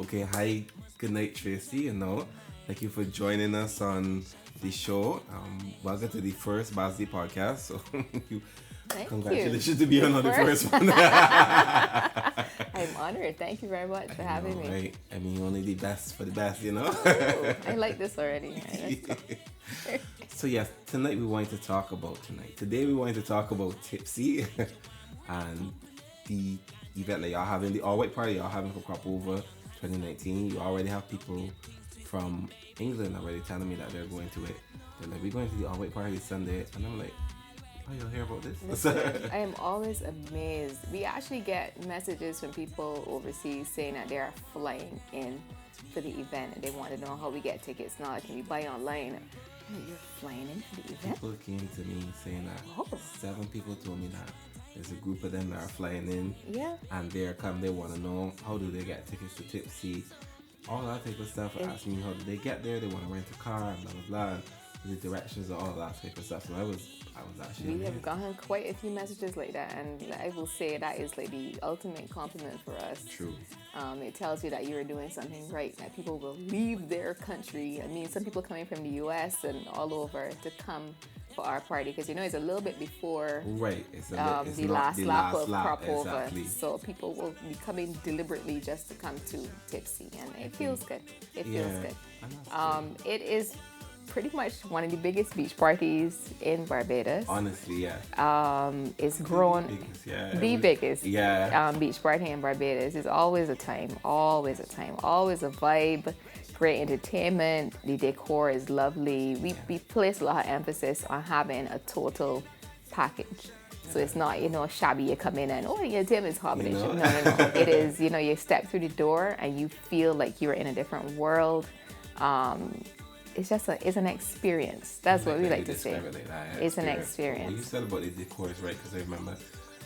Okay, hi, good night, Tracy. Thank you for joining us on the show. Welcome to the first Bazodee podcast. So, you, Thank you. congratulations to be on the first one. I'm honored. Thank you very much for having me. Right? I mean, only the best for the best, Ooh, I like this already. Right, let's go. So yes, tonight we wanted to talk about Today we wanted to talk about Tipsy and the event that y'all having, the all white party y'all having for Crop Over 2019. You already have people from England already telling me that they're going to it. They're like, we're going to the all white party Sunday, and I'm like, oh, you'll hear about this? Listen, I am always amazed. We actually get messages from people overseas saying that they are flying in for the event and they want to know how we get tickets. Now, can we buy online? Oh, you're flying in for the event? People came to me saying that 7 people told me that there's a group of them that are flying in. Yeah. And they want to know how do they get tickets to Tipsy, all that type of stuff. Ask me how do they get there. They want to rent a car and blah blah blah. The directions and all that type of stuff. So I was actually. We have gotten quite a few messages like that, and I will say that is like the ultimate compliment for us. True. It tells you that you're doing something right. That people will leave their country. I mean, some people coming from the U.S. and all over to come for our party because it's a little bit before right. It's the last lap of Crop Over. Exactly. So people will be coming deliberately just to come to Tipsy, and it feels good. It feels good. It is pretty much one of the biggest beach parties in Barbados. Honestly, yeah. It's grown the biggest beach party in Barbados. It's always a time, always a vibe, great entertainment. The decor is lovely. We place a lot of emphasis on having a total package. So it's not, shabby, you come in and, the entertainment's combination. No. It is, you step through the door and you feel like you're in a different world. It's just it's an experience. That's what we like to say. It's an experience. What you said about the decor is right, because I remember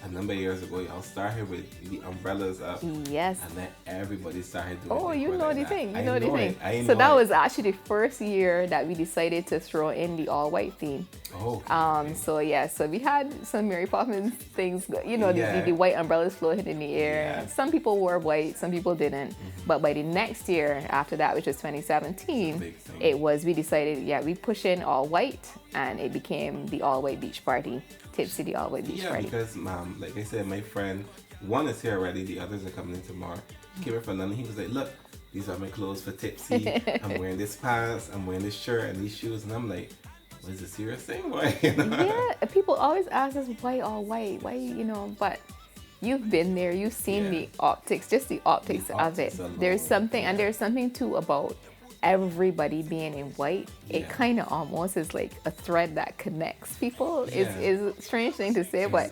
a number of years ago, y'all started with the umbrellas up. Yes. And then everybody started doing the thing. So that was actually the first year that we decided to throw in the all-white theme. Oh. Okay. So we had some Mary Poppins things, the white umbrellas floating in the air. Yeah. Some people wore white, some people didn't. Mm-hmm. But by the next year after that, which was 2017, we decided, we push in all white, and it became the all-white beach party. Tipsy, the all-white beach party. Yeah, because, like I said, my friend, one is here already, the others are coming in tomorrow. He came in from London, he was like, look, these are my clothes for Tipsy. I'm wearing this pants, I'm wearing this shirt and these shoes. And I'm like, what is a serious thing? Why? Yeah, people always ask us, why all white? Why, but you've been there, you've seen the optics, just the optics of it. There's something too about everybody being in white. It kind of almost is like a thread that connects people. It's a strange thing to say, but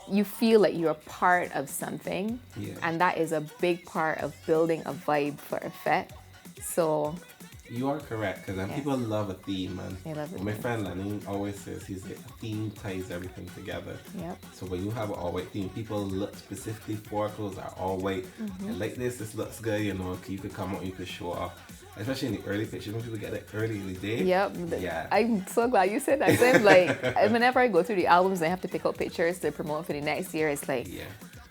you feel like you're a part of something, and that is a big part of building a vibe for a fete. So you are correct, because people love a theme, and they love my friend Lenny always says he's like, a theme ties everything together. Yep. So when you have an all white theme, people look specifically for clothes that are all white. Mm-hmm. And like this looks good, you could come out, you could show off. Especially in the early pictures, when people get it early in the day. Yep. Yeah. I'm so glad you said that. So I'm like, whenever I go through the albums and I have to pick out pictures to promote for the next year, it's like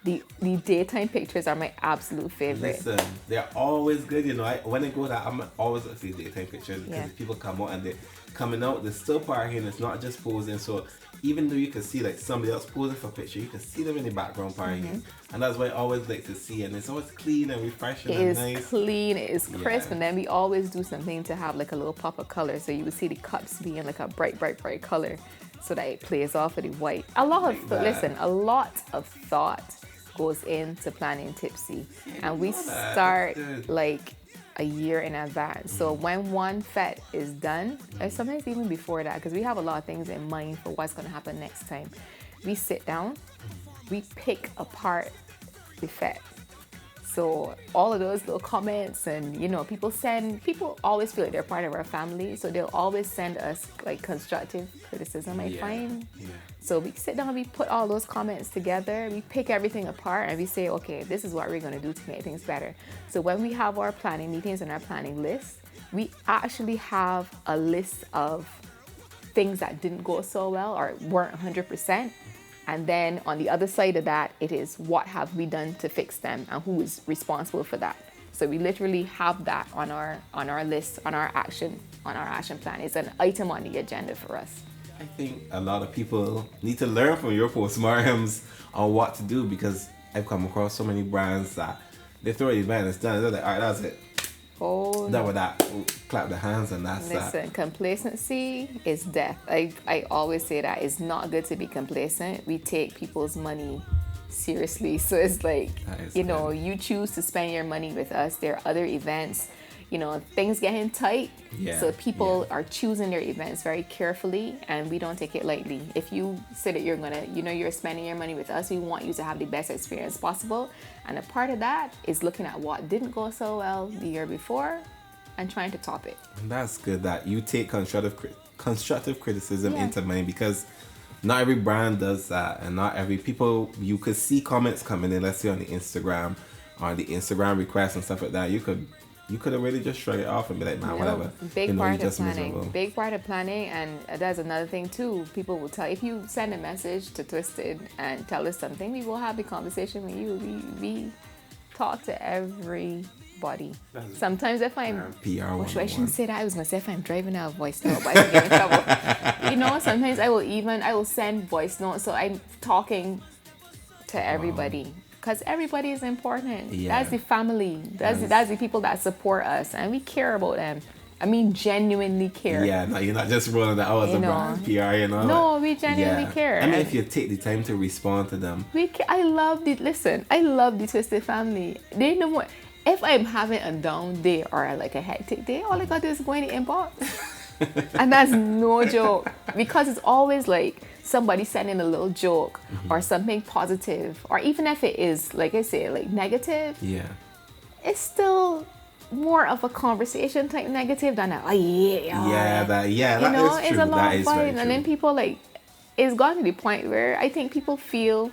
the daytime pictures are my absolute favorite. Listen, they're always good. When I go there, I'm always looking at daytime pictures because people come out and they're coming out. They're still partying. It's not just posing. So even though you can see like somebody else posing for a picture, you can see them in the background partying. Mm-hmm. And that's what I always like to see. And it's always clean and refreshing and nice. It is clean, it is crisp. And then we always do something to have like a little pop of color. So you would see the cups being like a bright color so that it plays off of the white. A lot of thought goes into planning Tipsy. And we start like a year in advance. So when one fete is done, or sometimes even before that, because we have a lot of things in mind for what's going to happen next time, we sit down, we pick apart the fete. So all of those little comments and, people always feel like they're part of our family. So they'll always send us like constructive criticism, I find. Yeah. So we sit down, we put all those comments together, we pick everything apart and we say, okay, this is what we're going to do to make things better. So when we have our planning meetings and our planning list, we actually have a list of things that didn't go so well or weren't 100%. And then on the other side of that, it is what have we done to fix them and who is responsible for that. So we literally have that on our list, on our action plan. It's an item on the agenda for us. I think a lot of people need to learn from your postmortems on what to do, because I've come across so many brands that they throw an event and it's done. They're like, all right, that's it. Oh, Done with that. Clap the hands and that's that. listen, complacency is death. I always say that it's not good to be complacent. We take people's money seriously. So it's like, you choose to spend your money with us. There are other events, things getting tight. Yeah, so people are choosing their events very carefully, and we don't take it lightly. If you say that you're gonna, you're spending your money with us, we want you to have the best experience possible. And a part of that is looking at what didn't go so well the year before and trying to top it. And that's good that you take constructive criticism into mind, because not every brand does that, and not every people, you could see comments coming in, let's say on the Instagram requests and stuff like that. You could have really just shrug it off and be like, man, whatever. Big part of planning, and that's another thing too. People will tell, if you send a message to Twisted and tell us something, we will have the conversation with you. We talk to everybody. Sometimes if I'm PR, I shouldn't say that. I was gonna say if I'm driving out voice note, but I get in trouble. Sometimes I will send voice notes, so I'm talking to everybody. Because everybody is important. Yeah. That's the family. That's the people that support us, and we care about them. I mean, genuinely care. Yeah, no, you're not just rolling that out as a brand PR, No, we genuinely care. I mean, if you take the time to respond to them. I love the Twisted family. They know what. If I'm having a down day or like a hectic day, all I got to do is go in the inbox. And that's no joke. Because it's always like somebody sending a little joke or something positive, or even if it is, like I say, like negative, it's still more of a conversation type negative than that is true. It's a lot of fun. And then people it's gotten to the point where I think people feel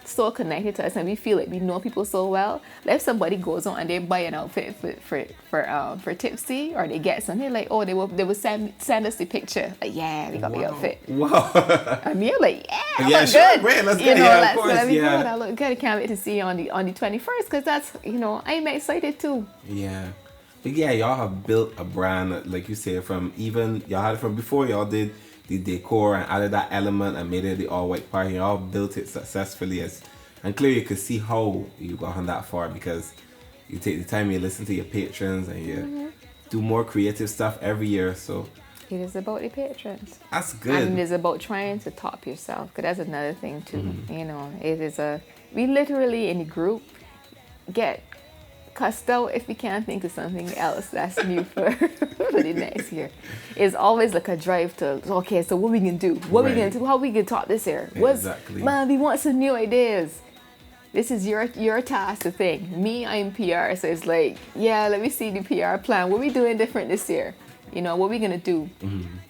so connected to us, and we feel like we know people so well. Like if somebody goes on and they buy an outfit for Tipsy, or they get something, like, they will send us the picture, like, we got the outfit. Wow. And we're like, sure, good. Great, let's get of course. I look good. I can't wait to see you on the 21st, because that's, I'm excited too. Yeah. But y'all have built a brand, like you say, from even, y'all had it from before y'all did the decor and added that element and made it the all-white party. Y'all built it successfully, and clearly you could see how you got on that far, because you take the time, you listen to your patrons, and you do more creative stuff every year. So it is about the patrons. That's good. And it is about trying to top yourself, because that's another thing too. It is we literally in the group get cussed out if we can't think of something else that's new for the next year. It's always like a drive to, okay, so what we can do? What we gonna do? How we can top this year? Exactly. Man, we want some new ideas. This is your task to think. Me, I'm PR, so it's like, let me see the PR plan. What we doing different this year? What we gonna do?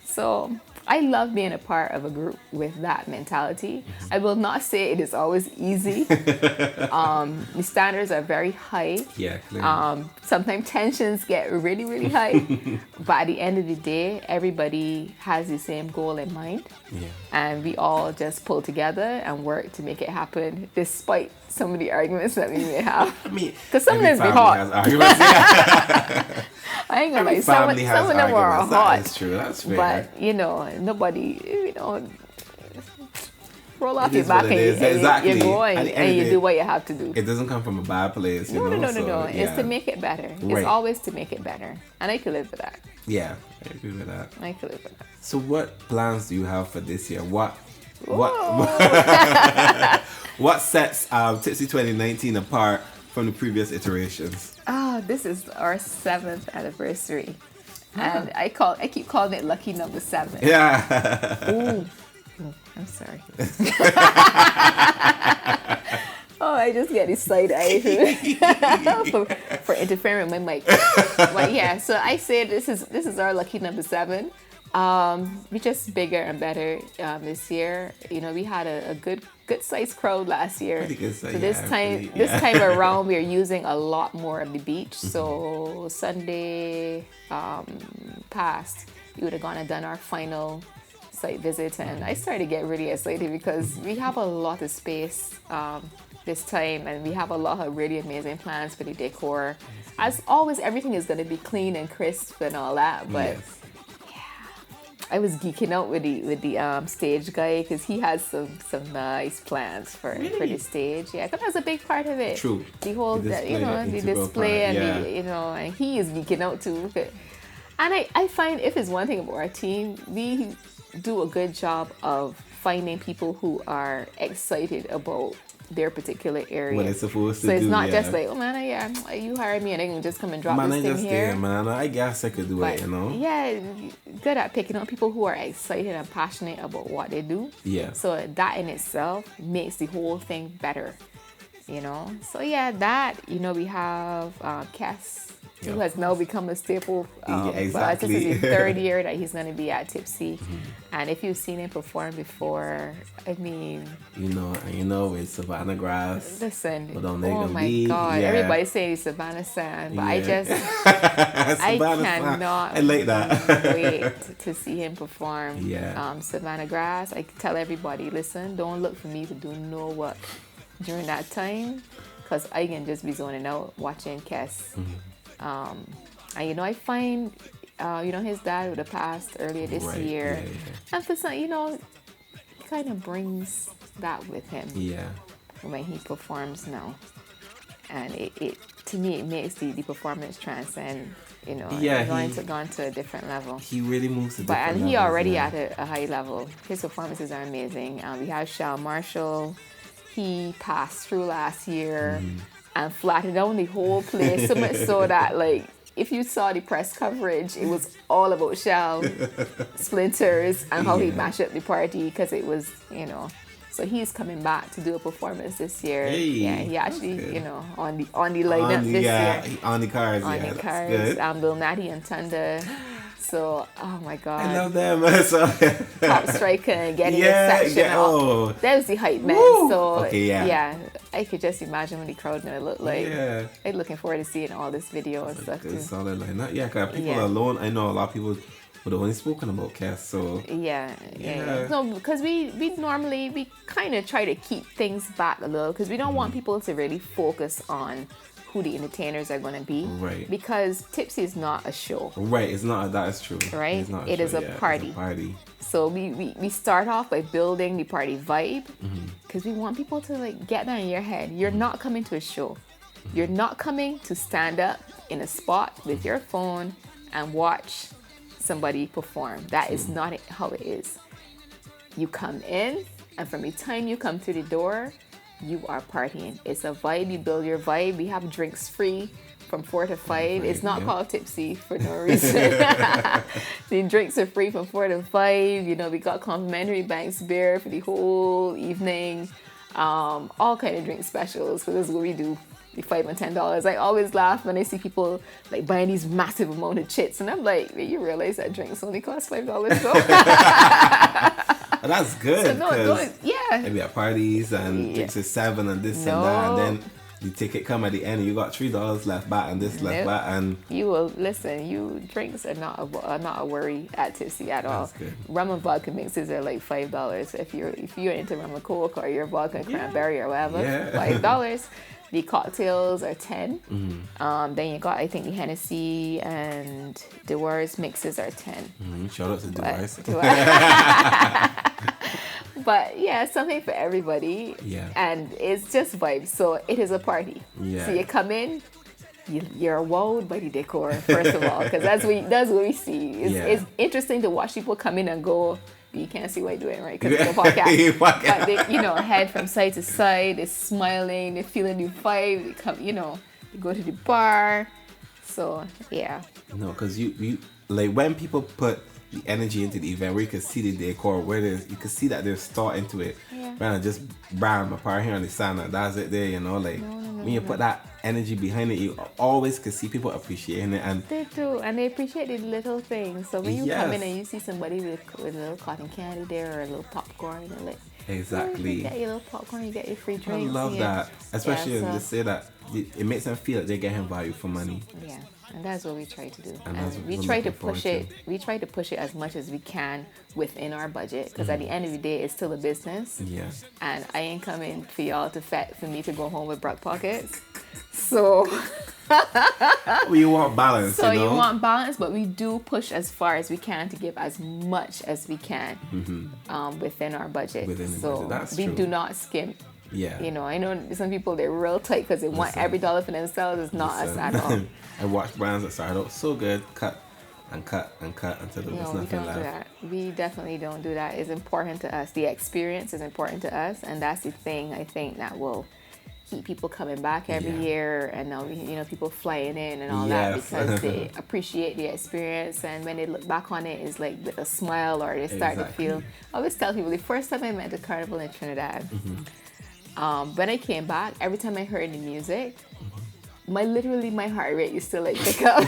So I love being a part of a group with that mentality. I will not say it is always easy. The standards are very high. Yeah, clearly. Sometimes tensions get really, really high. But at the end of the day, everybody has the same goal in mind. Yeah. And we all just pull together and work to make it happen, despite some of the arguments that we may have. Because some of them be hot. I ain't gonna lie, some of them are hot. That's true, that's fair. But, nobody, roll off your back and you're going and you do what you have to do. It doesn't come from a bad place. No. It's to make it better. Right. It's always to make it better. And I can live with that. Yeah, I agree with that. I can live with that. So what plans do you have for this year? What sets Tipsy 2019 apart from the previous iterations? This is our 7th anniversary. And I keep calling it lucky number 7. Yeah. Ooh. I'm sorry. I just get excited for interfering with my mic. But so I say this is our lucky number 7. We're just bigger and better this year. We had a good sized crowd last year. So this time around we're using a lot more of the beach. So Sunday past, we would have gone and done our final site visit, and I started to get really excited because we have a lot of space this time, and we have a lot of really amazing plans for the decor. As always, everything is going to be clean and crisp and all that, but Yes. I was geeking out with the stage guy because he has some nice plans for the stage. Yeah, because that's a big part of it. True. The whole The display, the integral display part, and and he is geeking out too. And I find if it's one thing about our team, we do a good job of finding people who are excited about their particular area. What it's supposed to so it's do, not yeah. just like, oh man, yeah, you hired me and I can just come and drop Man, this I thing just here. there, man. I guess I could do it, But you know? yeah, good at picking up people who are excited and passionate about what they do. Yeah. So that in itself makes the whole thing better, So yeah, that, we have Cass, who has now become a staple. Yeah, exactly. This is the third year that he's going to be at Tipsy. And if you've seen him perform before, I mean... You know, it's Savannah Grass. Listen, But don't make oh them my beat, God, yeah. everybody says Savannah Sand, but I Yeah. just... Savannah Sand. cannot I like that. wait to see him perform. Yeah. Savannah Grass. I tell everybody, listen, don't look for me to do no work during that time, because I can just be zoning out watching Kes. And I find, his dad would have passed earlier this Right, year, yeah. and for some, he kind of brings that with him Yeah. when he performs now, and it to me it makes the performance transcend, Yeah, gone to a different level. He really moves to But different and he levels, already yeah. at a high level. His performances are amazing. We have Shal Marshall. He passed through last year and flattened down the whole place so much so that if you saw the press coverage, it was all about Shal Splinters and how he mashed up the party because it was, So he's coming back to do a performance this year. Hey, yeah, he actually, good. on the lineup this year. On the cards, On yeah. the That's cards, good. Lil Natty and Thunder. So, oh my God. I love them. So, Top striker and getting Yeah, a section yeah, up. oh. That was the hype man. Woo! So Okay, yeah. I could just imagine what the crowd gonna look like. Yeah. I'm looking forward to seeing all this video and stuff Good too. solid lineup. Yeah, because people Yeah. alone, I know a lot of people would have only spoken about Cass, so Yeah. Yeah. No, because we normally kind of try to keep things back a little because we don't want people to really focus on who the entertainers are going to be. Right. Because Tipsy is not a show. right, it's not that is true. Right? It's not It is show, a yeah, party. It's a party. So we start off by building the party vibe because we want people to get that in your head. You're not coming to a show. You're not coming to stand up in a spot with your phone and watch somebody perform. That is not how it is. You come in, and from the time you come through the door, you are partying. It's a vibe. You build your vibe. We have drinks free from 4 to 5. It's not called Tipsy for no reason. The drinks are free from 4 to 5. We got complimentary Banks beer for the whole evening. All kind of drink specials. So this is what we do. The $5 and $10. I always laugh when I see people buying these massive amount of chits, and I'm like, you realize that drinks only cost $5 though? That's good. So no, yeah. Maybe at parties and drinks is $7 and this and that, and then the ticket come at the end and you got $3 left back and this left back, and you will listen. You drinks are not a worry at Tipsy at all. That's good. Rum and vodka mixes are $5 if you're into rum and coke or your vodka and cranberry or whatever. Yeah. $5. The cocktails are $10. Then you got, I think, the Hennessy and Dewar's mixes are $10. Shout out to Device. But yeah, something for everybody. Yeah. And it's just vibes. So it is a party. Yeah. So you come in, you're wowed by the decor, first of all, because that's what we see. It's interesting to watch people come in and go, you can't see what I'm doing, right? Because it's a podcast. But they, head from side to side, they're smiling, they're feeling the vibe, they come, they go to the bar. So, yeah. No, because you when people put the energy into the event, where you can see the decor, you can see that there's thought into it. Yeah. Rather than just bam, a part here on the sand, and that's it there, when you put that energy behind it, you always can see people appreciating it. And they do, and they appreciate the little things. So when you come in Yes. and you see somebody with a little cotton candy there or a little popcorn, Exactly. You get your little popcorn, you get your free drinks. I love that. Especially so, when they say that it makes them feel like they're getting value for money. Yeah, and that's what we try to do. And we try to push it. We try to push it as much as we can within our budget, because at the end of the day, it's still a business. Yeah. And I ain't coming for y'all for me to go home with broke pockets. So. Well, you want balance. So you want balance, but we do push as far as we can to give as much as we can within our budget. Budget. That's we true. do not skimp. Yeah. You know, I know some people, they're real tight because they want every dollar for themselves. It's not us at all. I watch brands that started out so good, cut and cut and cut until there was nothing left. We don't do that. We definitely don't do that. It's important to us. The experience is important to us, and that's the thing I think that will keep people coming back every year, and now people flying in and all that, because they appreciate the experience, and when they look back on it, it's like with a smile, or they start to feel. I always tell people the first time I went to Carnival in Trinidad, when I came back, every time I heard the music, my heart rate used to like pick up.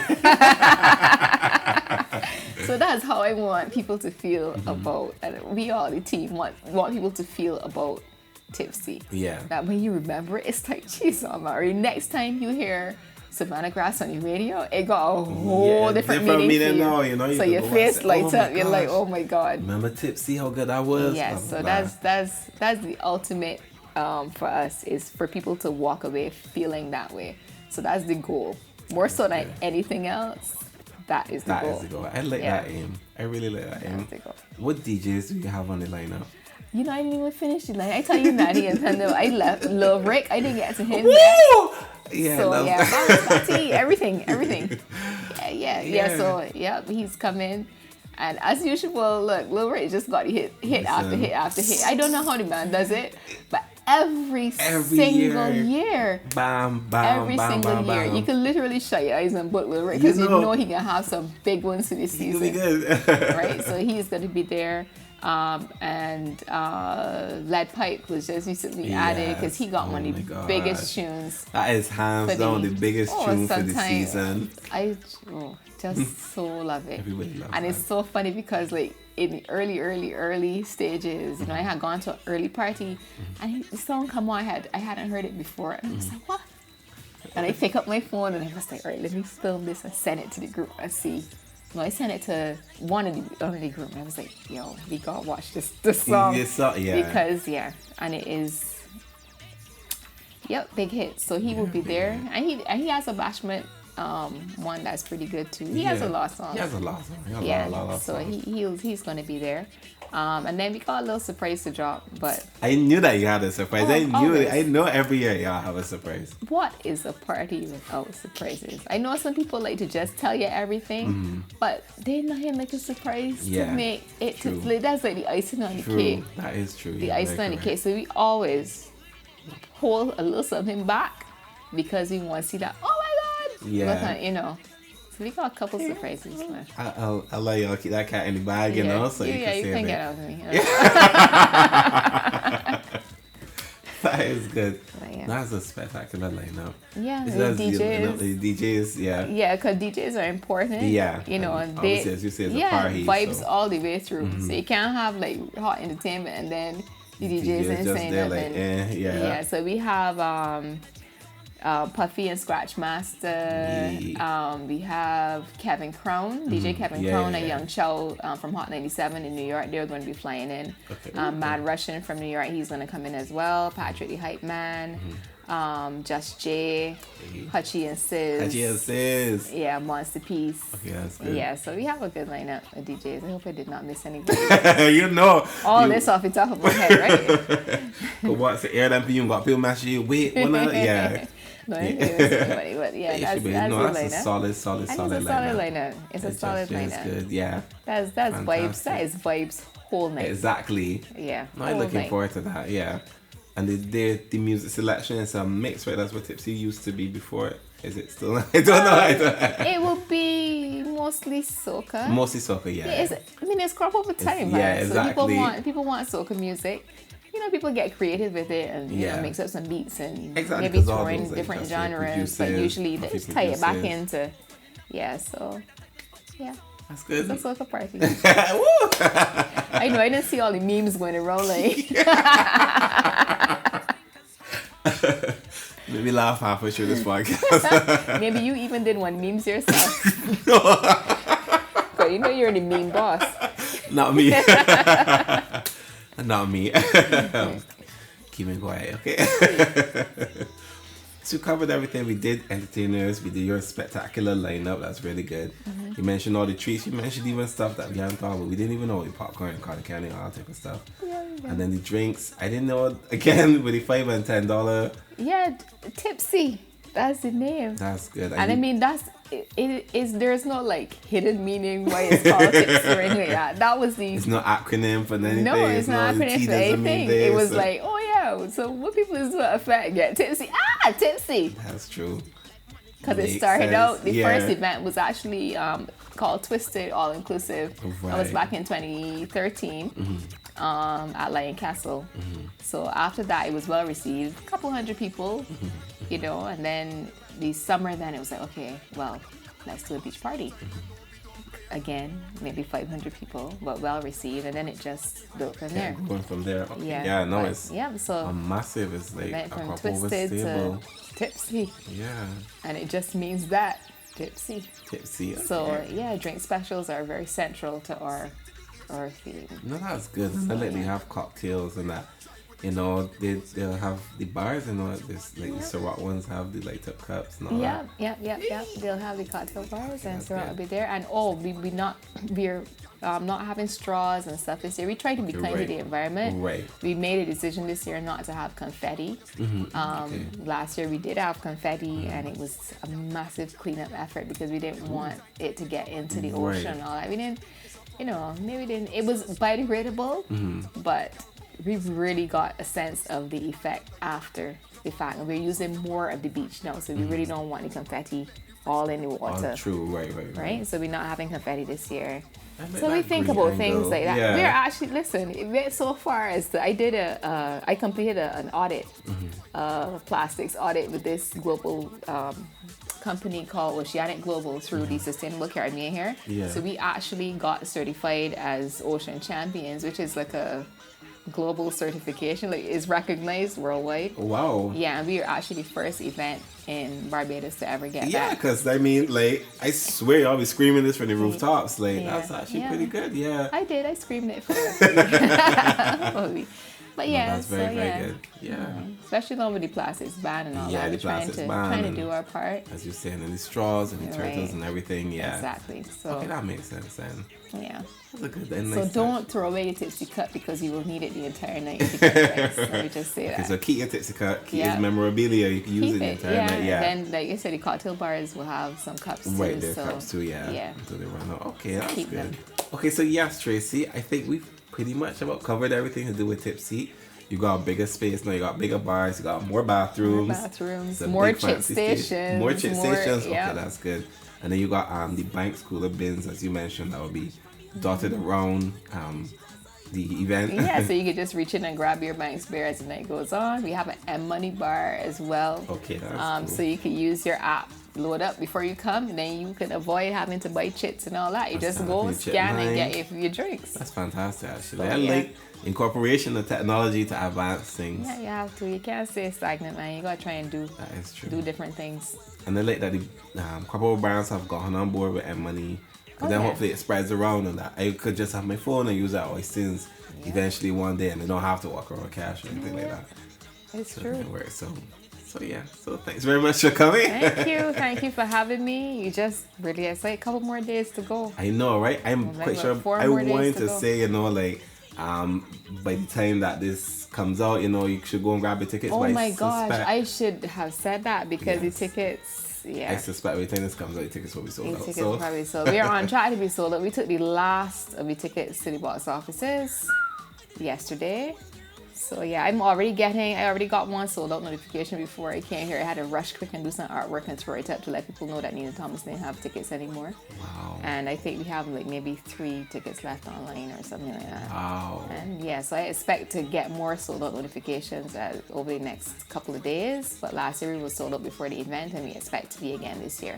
So that's how I want people to feel about, and we all the team want people to feel about Tipsy. Yeah. That when you remember it, it's like, geez, Amari, next time you hear Savannah Grass on your radio, it got a whole different meaning for you. Now, so your face lights up. You're like, oh my God. Remember Tipsy, how good that was? Yeah, so that's the ultimate for us, is for people to walk away feeling that way. So that's the goal. More so than anything else, that is the goal. That is the goal. I like that aim. I really like that aim. What DJs do you have on the lineup? You know, I didn't even finish it. Like, I tell you, Natty and Pendo, I left. Love Rick, I didn't get to him. Woo! Yeah, so, love Batty, everything. Yeah. So, he's coming. And as usual, look, Lil Rick just got hit after hit after hit. I don't know how the man does it, but every single year. Bam, bam, every bam, single bam, year. bam. You can literally shut your eyes and book Lil Rick, because you know he can have some big ones to this season. He'll be good. Right? So he's going to be there. And Lead Pipe was just recently added, because he got one of the biggest tunes. That is hands down the biggest tune for the season. I just so love it. Everybody loves and that. it's so funny because like in the early stages, I had gone to an early party and the song come on, I hadn't heard it before, and I was like, what? And I pick up my phone and I was like, all right, let me film this and send it to the group and see. No, I sent it to one of the group, and I was like, yo, we gotta watch this song. Because, and it is, big hit. So he will be there. And he has a Bashment one that's pretty good too. He has a lot of songs. He has a lot of songs. So he's going to be there. And then we got a little surprise to drop, but I knew that you had a surprise. I knew always. it. I know every year y'all have a surprise. What is a party without surprises? I know some people like to just tell you everything, but they're nothing like a surprise to make it. That's like the icing on the cake. That is true. The icing on the cake. So we always hold a little something back because we want to see that. Oh my God! Yeah. So we got a couple surprises left. I'll let y'all keep that cat in the bag, so you can get out of me. That is good. Yeah. That's a spectacular lineup. Yeah, The DJs, Yeah, because DJs are important. Yeah. And they, as you say, it's a party. Vibes all the way through. So you can't have like hot entertainment and then the DJs ain't saying nothing. So we have Puffy and Scratch Master. We have Kevin Crown, DJ Kevin Crown, and Young Chow from Hot 97 in New York. They're going to be flying in. Mad Russian from New York, he's going to come in as well. Patrick the Hype Man, Just Jay, Hutchie and Sis. Yeah, Monster Piece. Okay, that's good. Yeah, so we have a good lineup of DJs. I hope I did not miss anybody. This off the top of my head, right? But what's the air that you got people match you? Wait, one yeah. No, that's a solid lineup. It's a solid lineup. Good, yeah. That's vibes. That is vibes whole night. Exactly. Yeah. I'm looking forward to that. Yeah. And the music selection is a mix, right? That's what Tipsy used to be before. Is it still? I don't know. It will be mostly soca. Yeah. It's crop over time, right? Yeah, exactly. So people want soca music. People get creative with it and mix up some beats and maybe throw in different genres, but usually they just tie it back into. That's good. It's a soca party. Woo! I know, I didn't see all the memes going around like. Maybe laugh halfway through this podcast. Maybe you even did one memes yourself. But you know you're the meme boss. Not me. Not me. Keep it quiet, okay? So we covered everything. We did entertainers. We did your spectacular lineup. That's really good. Mm-hmm. You mentioned all the treats. You mentioned even stuff that we hadn't thought about. We didn't even know what popcorn, cotton candy, all that type of stuff. Yeah. And then the drinks. I didn't know, again, with the $5 and $10. Yeah, Tipsy. That's the name. That's good. And I mean, there's no like hidden meaning why it's called Tipsy or anything like that. That was the... It's no acronym for anything. No, it's not acronym for anything. It was like, oh yeah, so what people is to affect? Get tipsy. Tipsy. That's true. Because it started out, the first event was actually called Twisted All Inclusive. Right. That was back in 2013 at Lion Castle. Mm-hmm. So after that, it was well received. A couple hundred people, you know, and then the summer, then it was like, okay, well, let's do a beach party. Again, maybe 500 people, but well received, and then it just built from there. Going from there. Okay. Yeah, no, it's so a massive. It's like went a from couple Twisted to Tipsy. Yeah. And it just means that tipsy. Tipsy. Okay. So yeah, drink specials are very central to our theme. No, that's good. I like they have cocktails and that. You know, they'll have the bars, you know, this like the Ciroc ones have the light up cups and all that. Yeah. They'll have the cocktail bars and Ciroc will be there. And we're not having straws and stuff this year. We try to be kind to the environment. Right. We made a decision this year not to have confetti. Last year we did have confetti and it was a massive cleanup effort because we didn't want it to get into the ocean and all that. We didn't, it was biodegradable, but we've really got a sense of the effect after the fact. And we're using more of the beach now, so we really don't want the confetti all in the water. Oh, true, right. So we're not having confetti this year. So we think about things like that. Yeah. We're actually, listen, it went so far as I completed an audit, plastics audit with this global company called Oceanic Global through the Sustainable Caribbean here. Yeah. So we actually got certified as Ocean Champions, which is like a global certification, like is recognized worldwide. Wow. Yeah, and we are actually the first event in Barbados to ever get that. Yeah, because I mean, like, I swear I'll be screaming this from the rooftops. Like, that's actually pretty good. Yeah. I screamed it for But yeah, no, that's very good. Yeah. Especially though with the plastics ban and all that. The plastics ban. Trying to do our part. As you're saying, and the straws and the turtles and everything. Yeah. Exactly. So okay, that makes sense then. Yeah. That's a good then. So don't throw away your Tipsy cup because you will need it the entire night if you get drinks. Let me just say that. Okay, so keep your Tipsy cup, keep your memorabilia, you can use it the entire night. Yeah. And then like I said, the cocktail bars will have some cups too. Right, there are cups too, yeah. Until they run out. Okay, that's keep good. Them. Okay, so yes, Tracy, I think we've pretty much about covered everything to do with Tipsy. You got a bigger space now. You got bigger bars. You got more bathrooms. More chit stations. More chit stations. Okay, that's good. And then you got the Banks cooler bins, as you mentioned, that will be dotted around the event. Yeah, so you could just reach in and grab your Banks beer as the night goes on. We have an M-Money bar as well. Okay, that's cool. So you could use your app, load up before you come, and then you can avoid having to buy chits and all that. You just go, scan, and get your drinks. That's fantastic, actually. I like incorporation of technology to advance things. Yeah, you have to. You can't stay stagnant, man. You gotta try and do different things. And I like that the couple of brands have gotten on board with M-Money. Because then hopefully it spreads around and that I could just have my phone and use that always since eventually one day and I don't have to walk around with cash or anything like that. It's true. So thanks very much for coming. Thank you for having me. You just really, it's like a couple more days to go. I know, right? I'm quite sure I wanted to say, by the time that this comes out, you should go and grab the tickets. Oh my gosh, I should have said that because the tickets. Yeah. I suspect by the time this comes out, the tickets will be sold out. Probably sold. We are on track to be sold out. We took the last of the tickets to the box offices yesterday. So yeah, I already got one sold out notification before I came here. I had to rush quick and do some artwork and throw it up to let people know that Nina Thomas didn't have tickets anymore. Wow. And I think we have like maybe 3 tickets left online or something like that. Wow. And yeah, so I expect to get more sold out notifications over the next couple of days. But last year we were sold out before the event, and we expect to be again this year.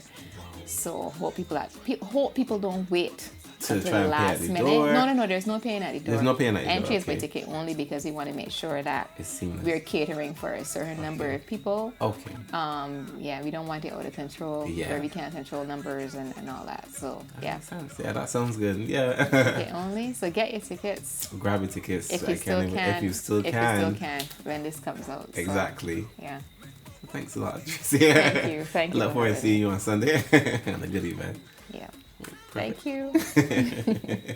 So hope people don't wait To until try the and pay at last the minute. door? No, there's no paying at the door. There's no paying at the door, Entry is by okay. ticket only, because we want to make sure that It's seamless. we're catering for a certain number of people. Okay. Yeah, we don't want it out of control, Yeah. where we can't control numbers and all that. So yeah, Makes sense. Yeah, that sounds good. Yeah. ticket only. So get your tickets Grab your tickets. if you still can. If you still can. when this comes out. So, Exactly. yeah. Thanks a lot, Tracy. Thank you. Thank you. Look for forward to having seeing me. you on Sunday and a good event. Yeah. Perfect. Thank you.